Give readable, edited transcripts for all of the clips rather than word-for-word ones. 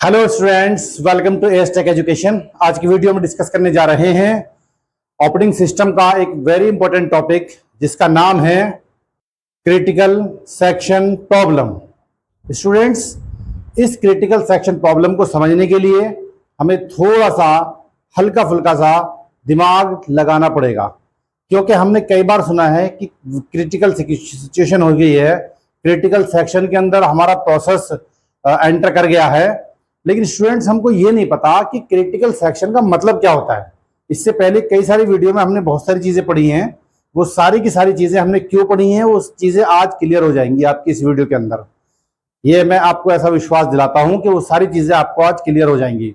Hello students, welcome to S tech education. आज की video में डिस्कस करने जा रहे हैं ऑपरेटिंग सिस्टम का एक वेरी इंपॉर्टेंट टॉपिक जिसका नाम है क्रिटिकल सेक्शन प्रॉब्लम। स्टूडेंट्स, इस क्रिटिकल सेक्शन प्रॉब्लम को समझने के लिए हमें थोड़ा सा हल्का फुल्का सा दिमाग लगाना पड़ेगा, क्योंकि हमने कई बार सुना है कि क्रिटिकल सिचुएशन हो गई है, क्रिटिकल सेक्शन के अंदर हमारा प्रोसेस एंटर कर गया है। लेकिन स्टूडेंट्स, हमको ये नहीं पता कि क्रिटिकल सेक्शन का मतलब क्या होता है। इससे पहले कई सारी वीडियो में हमने बहुत सारी चीजें पढ़ी हैं, वो सारी की सारी चीजें हमने क्यों पढ़ी हैं वो चीजें आज क्लियर हो जाएंगी आपकी इस वीडियो के अंदर। ये मैं आपको ऐसा विश्वास दिलाता हूं कि वो सारी चीजें आपको आज क्लियर हो जाएंगी।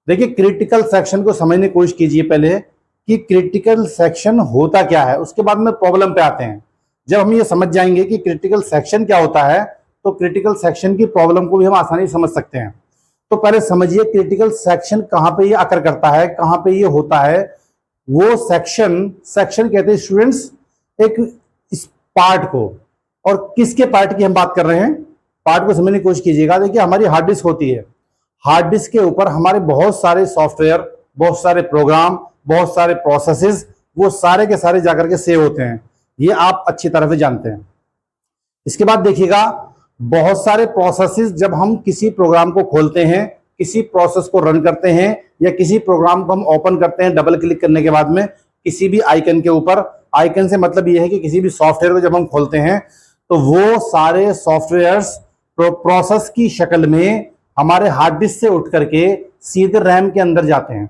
देखिए, क्रिटिकल सेक्शन को समझने की कोशिश कीजिए पहले कि क्रिटिकल सेक्शन होता क्या है, उसके बाद में प्रॉब्लम पे आते हैं। जब हम ये समझ जाएंगे कि क्रिटिकल सेक्शन क्या होता है तो क्रिटिकल सेक्शन की प्रॉब्लम को भी हम आसानी से समझ सकते हैं। तो पहले समझिए क्रिटिकल सेक्शन कहां पे ये आकर करता है, कहां पे ये होता है। वो सेक्शन कहते हैं स्टूडेंट्स एक इस पार्ट को, और किसके पार्ट की हम बात कर रहे हैं, पार्ट को समझने की कोशिश कीजिएगा। देखिए, हमारी हार्ड डिस्क होती है, हार्ड डिस्क के ऊपर हमारे बहुत सारे सॉफ्टवेयर, बहुत सारे प्रोग्राम, बहुत सारे प्रोसेसेस, वो सारे के सारे जाकर के सेव होते हैं। ये आप अच्छी तरह से जानते हैं। इसके बाद देखिएगा, बहुत सारे प्रोसेसेस जब हम किसी प्रोग्राम को खोलते हैं, किसी प्रोसेस को रन करते हैं, या किसी प्रोग्राम को हम ओपन करते हैं डबल क्लिक करने के बाद में किसी भी आइकन के ऊपर, आइकन से मतलब यह है कि किसी भी सॉफ्टवेयर को जब हम खोलते हैं तो वो सारे सॉफ्टवेयर्स प्रोसेस की शक्ल में हमारे हार्ड डिस्क से उठ करके सीधे रैम के अंदर जाते हैं।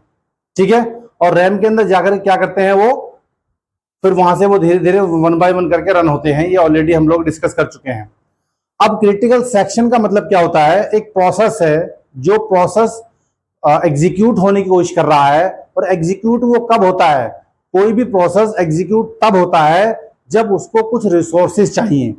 ठीक है, और रैम के अंदर जाकर क्या करते हैं, वो फिर वहां से वो धीरे धीरे वन बाय वन करके रन होते हैं। ये ऑलरेडी हम लोग डिस्कस कर चुके हैं। अब क्रिटिकल सेक्शन का मतलब क्या होता है, एक प्रोसेस है जो प्रोसेस एग्जीक्यूट होने की कोशिश कर रहा है। और एग्जीक्यूट वो कब होता है, कोई भी प्रोसेस एग्जीक्यूट तब होता है जब उसको कुछ रिसोर्सेज चाहिए।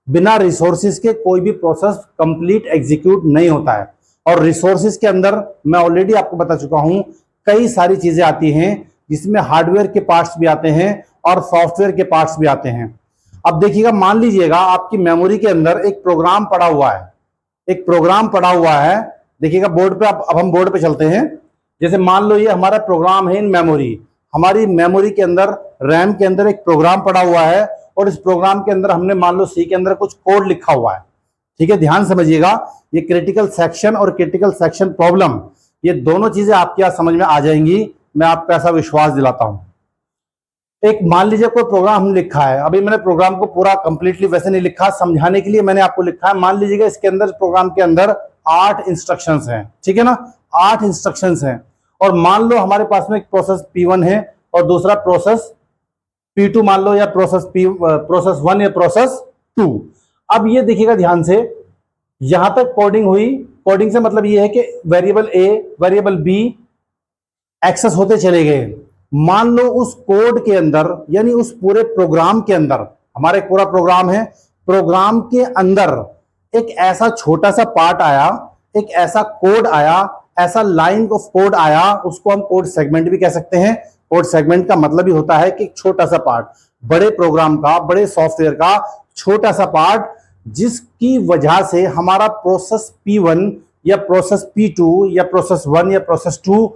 बिना रिसोर्सेज के कोई भी प्रोसेस कंप्लीट एग्जीक्यूट नहीं होता है। और रिसोर्सेज के अंदर मैं ऑलरेडी आपको बता चुका हूं, कई सारी चीजें आती हैं, जिसमें हार्डवेयर के पार्ट्स भी आते हैं और सॉफ्टवेयर के पार्ट्स भी आते हैं। अब देखिएगा, मान लीजिएगा आपकी मेमोरी के अंदर एक प्रोग्राम पड़ा हुआ है, एक प्रोग्राम पड़ा हुआ है। देखिएगा बोर्ड पे, अब हम बोर्ड पे चलते हैं। जैसे मान लो ये हमारा प्रोग्राम है इन मेमोरी, हमारी मेमोरी के अंदर रैम के अंदर एक प्रोग्राम पड़ा हुआ है, और इस प्रोग्राम के अंदर हमने मान लो सी के अंदर कुछ कोड लिखा हुआ है। ठीक है, ध्यान समझिएगा। ये क्रिटिकल सेक्शन और क्रिटिकल सेक्शन प्रॉब्लम, ये दोनों चीजें आपके यहाँ समझ में आ जाएंगी, मैं आपको ऐसा विश्वास दिलाता हूं। एक मान लीजिए कोई प्रोग्राम हमने लिखा है, अभी मैंने प्रोग्राम को पूरा कंप्लीटली वैसे नहीं लिखा, समझाने के लिए मैंने आपको लिखा है। मान लीजिएगा इसके अंदर, प्रोग्राम के अंदर 8 इंस्ट्रक्शंस हैं। ठीक है ना, 8 इंस्ट्रक्शंस हैं। और मान लो हमारे पास में एक प्रोसेस P1 है और दूसरा प्रोसेस P2 मान लो, या प्रोसेस 1 या प्रोसेस 2। अब ये देखिएगा ध्यान से, यहां तक कोडिंग हुई। कोडिंग से मतलब ये है कि variable A, variable B access होते चले गए। मान लो उस कोड के अंदर, यानी उस पूरे प्रोग्राम के अंदर, हमारा एक पूरा प्रोग्राम है, प्रोग्राम के अंदर एक ऐसा छोटा सा पार्ट आया, एक ऐसा कोड आया, ऐसा लाइन ऑफ कोड आया, उसको हम कोड सेगमेंट भी कह सकते हैं। कोड सेगमेंट का मतलब ही होता है कि छोटा सा पार्ट, बड़े प्रोग्राम का, बड़े सॉफ्टवेयर का छोटा सा पार्ट, जिसकी वजह से हमारा प्रोसेस P1 या प्रोसेस P2 या प्रोसेस 1 या प्रोसेस 2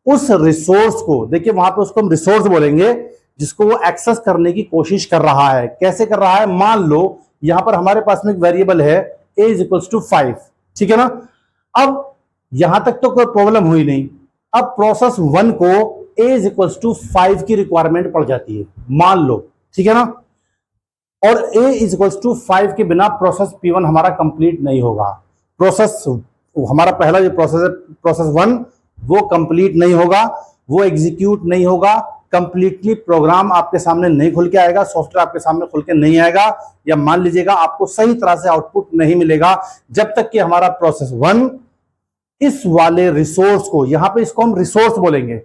उस रिसोर्स को, देखिए वहां पे उसको हम रिसोर्स बोलेंगे, जिसको वो एक्सेस करने की कोशिश कर रहा है। कैसे कर रहा है, मान लो यहां पर हमारे पास में एक वेरिएबल है a इज इक्वल्स टू 5। ठीक है ना, अब यहां तक तो कोई प्रॉब्लम हुई नहीं। अब प्रोसेस 1 को a इज इक्वल्स टू 5 की रिक्वायरमेंट पड़ जाती है, मान लो। ठीक है ना, और a इज इक्वल्स टू 5 के बिना प्रोसेस P1 हमारा कंप्लीट नहीं होगा। प्रोसेस हमारा पहला जो प्रोसेस है, प्रोसेस 1, वो कंप्लीट नहीं होगा, वो एग्जीक्यूट नहीं होगा, कंप्लीटली प्रोग्राम आपके सामने नहीं खुल के आएगा, सॉफ्टवेयर आपके सामने खुल के नहीं आएगा, या मान लीजिएगा आपको सही तरह से आउटपुट नहीं मिलेगा, जब तक कि हमारा प्रोसेस 1 इस वाले रिसोर्स को, यहां पे इसको हम रिसोर्स बोलेंगे,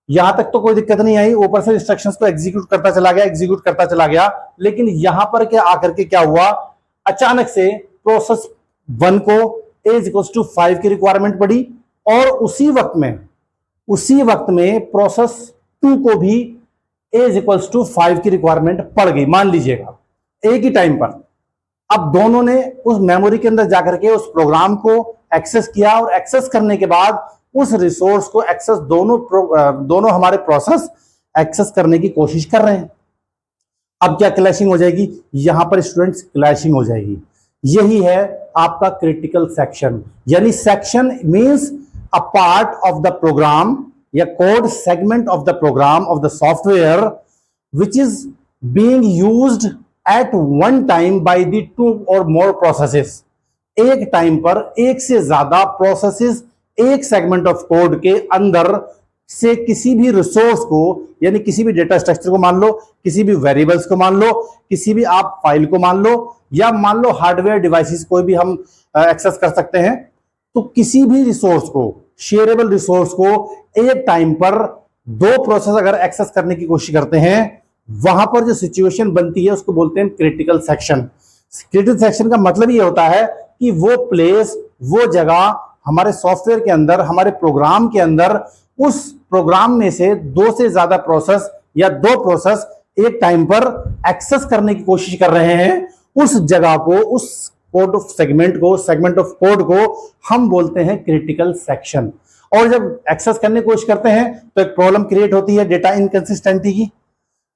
यहां तक तो कोई दिक्कत नहीं आई, ऊपर से इंस्ट्रक्शंस को एग्जीक्यूट करता चला गया, एग्जीक्यूट करता चला गया। लेकिन यहां पर क्या आकर के क्या हुआ, अचानक से प्रोसेस 1 को a इज इक्वल्स टू 5 की रिक्वायरमेंट पड़ी, और उसी वक्त में प्रोसेस 2 को भी a इज इक्वल्स टू 5 की रिक्वायरमेंट पड़ गई, मान लीजिएगा एक ही टाइम पर। अब दोनों ने उस मेमोरी के अंदर जाकर के उस प्रोग्राम को एक्सेस किया और एक्सेस करने के बाद उस रिसोर्स को एक्सेस दोनों हमारे प्रोसेस एक्सेस करने की कोशिश कर रहे हैं। अब क्या क्लैशिंग हो जाएगी, यहां पर स्टूडेंट्स क्लैशिंग हो जाएगी। यही है आपका क्रिटिकल सेक्शन, यानी section means a part of the program या code segment of the program of the software which is being used at one time by the two और मोर प्रोसेसेस। एक time पर एक से ज्यादा प्रोसेसेस एक segment of code के अंदर से किसी भी रिसोर्स को, यानी किसी भी डेटा स्ट्रक्चर को मान लो, किसी भी वेरिएबल्स को मान लो, किसी भी आप फाइल को मान लो, या मान लो हार्डवेयर डिवाइसेस कोई भी हम एक्सेस कर सकते हैं। तो किसी भी रिसोर्स को, शेयरेबल रिसोर्स को एक टाइम पर दो प्रोसेस अगर एक्सेस करने की कोशिश करते हैं, वहां पर जो सिचुएशन बनती है उसको बोलते हैं क्रिटिकल सेक्शन। क्रिटिकल सेक्शन का मतलब ये होता है कि वो प्लेस, वो जगह हमारे सॉफ्टवेयर के अंदर, हमारे प्रोग्राम के अंदर, उस प्रोग्राम में से दो से ज्यादा प्रोसेस या दो प्रोसेस एक टाइम पर एक्सेस करने की कोशिश कर रहे हैं। उस जगह को, उस कोड ऑफ सेगमेंट को, सेगमेंट ऑफ कोड को हम बोलते हैं क्रिटिकल सेक्शन। और जब एक्सेस करने की कोशिश करते हैं तो एक प्रॉब्लम क्रिएट होती है डेटा इनकंसिस्टेंसी की।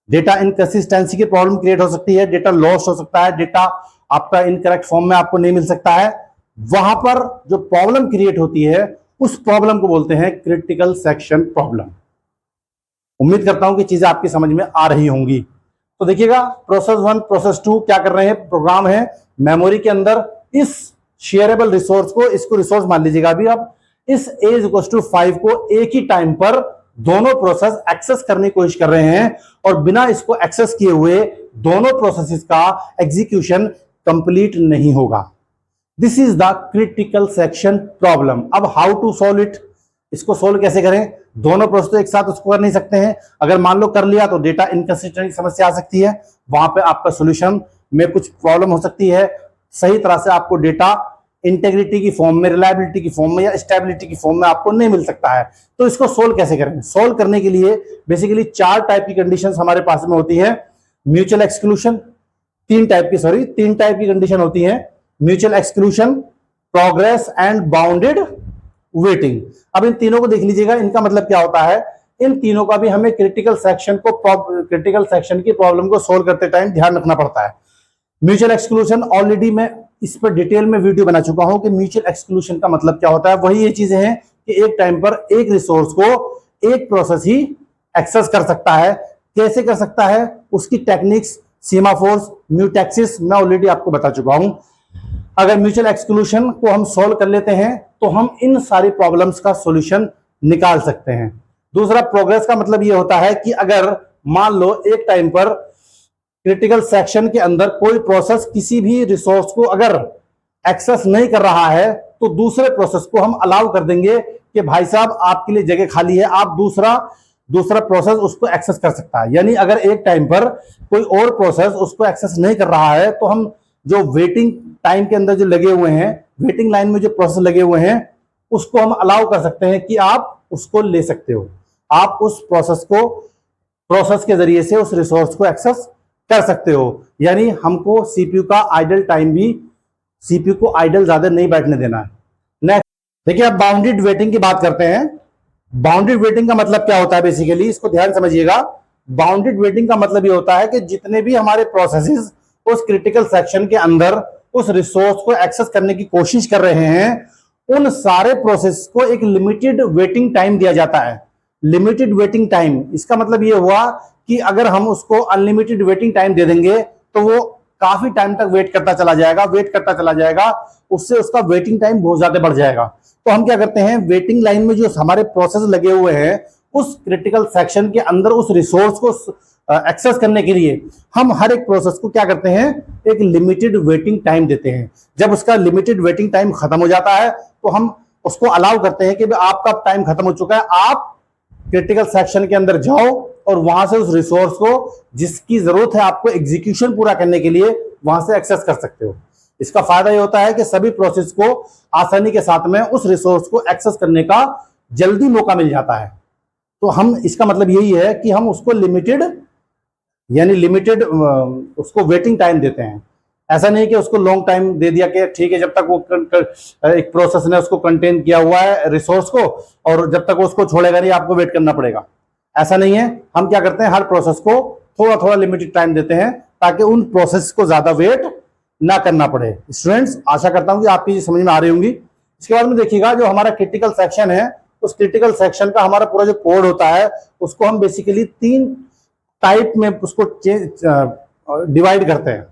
डेटा इनकंसिस्टेंसी की प्रॉब्लम क्रिएट हो सकती है, डेटा लॉस हो सकता है, डेटा आपका इनकरेक्ट फॉर्म में आपको नहीं मिल सकता है। वहां पर जो प्रॉब्लम क्रिएट होती है उस प्रॉब्लम को बोलते हैं क्रिटिकल सेक्शन प्रॉब्लम। उम्मीद करता हूं कि चीजें आपकी समझ में आ रही होंगी। तो देखिएगा, प्रोसेस 1 प्रोसेस 2 क्या कर रहे हैं, प्रोग्राम है मेमोरी के अंदर इस शेयरेबल रिसोर्स को, इसको रिसोर्स मान लीजिएगा अभी आप, इस a=5 को एक ही टाइम पर दोनों प्रोसेस एक्सेस करने की कोशिश कर रहे हैं और बिना इसको एक्सेस किए हुए दोनों प्रोसेसेस का एग्जीक्यूशन कंप्लीट नहीं होगा। This is the critical section problem. अब हाउ टू सॉल्व इट, इसको सोल्व कैसे करें। दोनों प्रोसेस तो एक साथ उसको कर नहीं सकते हैं, अगर मान लो कर लिया तो डेटा इनकंसिस्टेंट समस्या आ सकती है, वहां पे आपका सॉल्यूशन में कुछ प्रॉब्लम हो सकती है, सही तरह से आपको डेटा इंटेग्रिटी की फॉर्म में, रिलायबिलिटी की फॉर्म में या स्टेबिलिटी की फॉर्म में आपको नहीं मिल सकता है। तो इसको सोल्व कैसे करें। सोल्व करने के लिए बेसिकली 4 टाइप की कंडीशंस हमारे पास में होती है। म्यूचुअल एक्सक्लूशन, 3 टाइप की कंडीशन होती है, mutual exclusion, progress and bounded waiting. अब इन तीनों को देख लीजिएगा, इनका मतलब क्या होता है। इन तीनों का भी हमें क्रिटिकल सेक्शन की प्रॉब्लम को सोल्व करते टाइम ध्यान रखना पड़ता है। म्यूचुअल एक्सक्लूशन ऑलरेडी मैं इस पर डिटेल में वीडियो बना चुका हूं कि म्यूचुअल एक्सक्लूशन का मतलब क्या होता है। वही ये चीजें हैं कि एक टाइम पर एक रिसोर्स को एक प्रोसेस ही एक्सेस कर सकता है। कैसे कर सकता है, उसकी टेक्निक्स, सीमाफोर्स, म्यूटेक्सिस मैं ऑलरेडी आपको बता चुका हूं। अगर म्यूचुअल एक्सक्लूशन को हम सोल्व कर लेते हैं तो हम इन सारी प्रॉब्लम्स का सॉल्यूशन निकाल सकते हैं। दूसरा, प्रोग्रेस का मतलब यह होता है कि अगर मान लो एक टाइम पर क्रिटिकल सेक्शन के अंदर कोई प्रोसेस किसी भी रिसोर्स को अगर एक्सेस नहीं कर रहा है तो दूसरे प्रोसेस को हम अलाउ कर देंगे कि भाई साहब आपके लिए जगह खाली है, आप दूसरा प्रोसेस उसको एक्सेस कर सकता है। यानी अगर एक टाइम पर कोई और प्रोसेस उसको एक्सेस नहीं कर रहा है तो हम जो वेटिंग टाइम के अंदर जो लगे हुए हैं, वेटिंग लाइन में जो प्रोसेस लगे हुए हैं, उसको हम अलाउ कर सकते हैं कि आप उसको ले सकते हो, आप उस प्रोसेस के जरिए से उस रिसोर्स को एक्सेस कर सकते हो। यानी हमको सीपीयू का आइडल टाइम भी, सीपीयू को आइडल ज्यादा नहीं बैठने देना है। नेक्स्ट देखिए, अब बाउंडेड वेटिंग की बात करते हैं। बाउंडेड वेटिंग का मतलब क्या होता है, बेसिकली इसको ध्यान समझिएगा। बाउंडेड वेटिंग का मतलब ये होता है कि जितने भी हमारे प्रोसेसेस उस क्रिटिकल सेक्शन के अंदर उस रिसोर्स को एक्सेस करने की कोशिश कर रहे हैं, उन सारे प्रोसेस को एक लिमिटेड वेटिंग टाइम दिया जाता है। लिमिटेड वेटिंग टाइम, इसका मतलब ये हुआ कि अगर हम उसको अनलिमिटेड वेटिंग टाइम दे देंगे तो वो काफी टाइम तक वेट करता चला जाएगा, उससे उसका वेटिंग टाइम बहुत ज्यादा बढ़ जाएगा। तो हम क्या करते हैं, वेटिंग लाइन में जो हमारे प्रोसेस लगे हुए हैं उस क्रिटिकल सेक्शन के अंदर उस रिसोर्स को एक्सेस करने के लिए हम हर एक प्रोसेस को क्या करते हैं, एक लिमिटेड वेटिंग टाइम देते हैं। जब उसका लिमिटेड वेटिंग टाइम खत्म हो जाता है तो हम उसको अलाउ करते हैं कि आपका टाइम खत्म हो चुका है, आप क्रिटिकल सेक्शन के अंदर जाओ और वहां से उस रिसोर्स को जिसकी जरूरत है आपको एग्जीक्यूशन पूरा करने के लिए वहां से एक्सेस कर सकते हो। इसका फायदा ये होता है कि सभी प्रोसेस को आसानी के साथ में उस रिसोर्स को एक्सेस करने का जल्दी मौका मिल जाता है। तो हम, इसका मतलब यही है कि हम उसको लिमिटेड उसको वेटिंग टाइम देते हैं। ऐसा नहीं कि उसको लॉन्ग टाइम दे दिया कि ठीक है, जब तक वो एक प्रोसेस ने उसको कंटेन किया हुआ है रिसोर्स को, और जब तक वो उसको छोड़ेगा नहीं आपको वेट करना पड़ेगा। ऐसा नहीं है। हम क्या करते हैं, हर प्रोसेस को थोड़ा थोड़ा लिमिटेड टाइम देते हैं ताकि उन प्रोसेस को ज्यादा वेट ना करना पड़े। स्टूडेंट्स, आशा करता हूं कि आपकी समझ में आ रही होंगी। इसके बाद में देखिएगा, जो हमारा क्रिटिकल सेक्शन है, उस क्रिटिकल सेक्शन का हमारा पूरा जो कोड होता है उसको हम बेसिकली 3 टाइप में उसको डिवाइड करते हैं।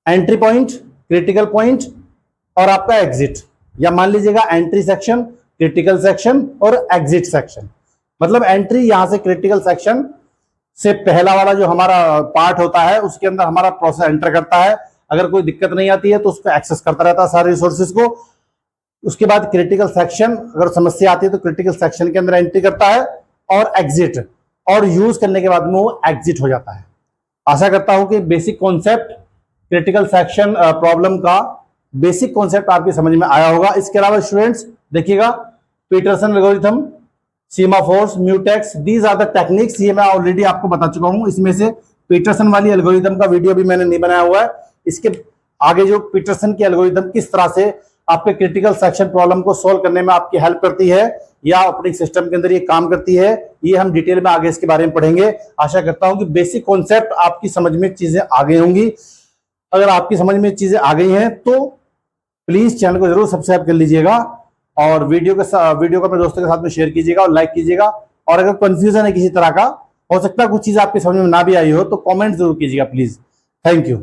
एंट्री पॉइंट, क्रिटिकल पॉइंट और आपका एग्जिट, या मान लीजिएगा एंट्री सेक्शन, क्रिटिकल सेक्शन और एग्जिट सेक्शन। मतलब एंट्री यहां से क्रिटिकल सेक्शन से पहला वाला जो हमारा पार्ट होता है उसके अंदर हमारा प्रोसेस एंटर करता है। अगर कोई दिक्कत नहीं आती है तो उसको एक्सेस करता रहता है सारे रिसोर्सेज को। उसके बाद क्रिटिकल सेक्शन, अगर समस्या आती है तो क्रिटिकल सेक्शन के अंदर एंट्री करता है और एग्जिट, और यूज करने के बाद में वो एग्जिट हो जाता है। आशा करता हूं कि basic concept critical section problem का बेसिक कॉन्सेप्ट आपकी समझ में आया होगा। इसके अलावा स्टूडेंट्स देखिएगा, Peterson algorithm, semaphores, mutex, these are the techniques. ये मैं ऑलरेडी आपको बता चुका हूं। इसमें से पीटरसन वाली एल्गोरिथम का वीडियो भी मैंने नहीं बनाया हुआ है। इसके आगे जो पीटरसन की एल्गोरिथम किस तरह से आपके क्रिटिकल सेक्शन प्रॉब्लम को सोल्व करने में आपकी हेल्प करती है या ऑपरेटिंग सिस्टम के अंदर ये काम करती है, ये हम डिटेल में आगे इसके बारे में पढ़ेंगे। आशा करता हूं कि बेसिक कॉन्सेप्ट आपकी समझ में चीजें आ गई होंगी। अगर आपकी समझ में चीजें आ गई हैं तो प्लीज चैनल को जरूर सब्सक्राइब कर लीजिएगा और वीडियो को अपने दोस्तों के साथ में शेयर कीजिएगा और लाइक कीजिएगा। और अगर कंफ्यूजन है किसी तरह का, हो सकता है कुछ चीज आपकी समझ में ना भी आई हो, तो कमेंट जरूर कीजिएगा प्लीज। Thank you.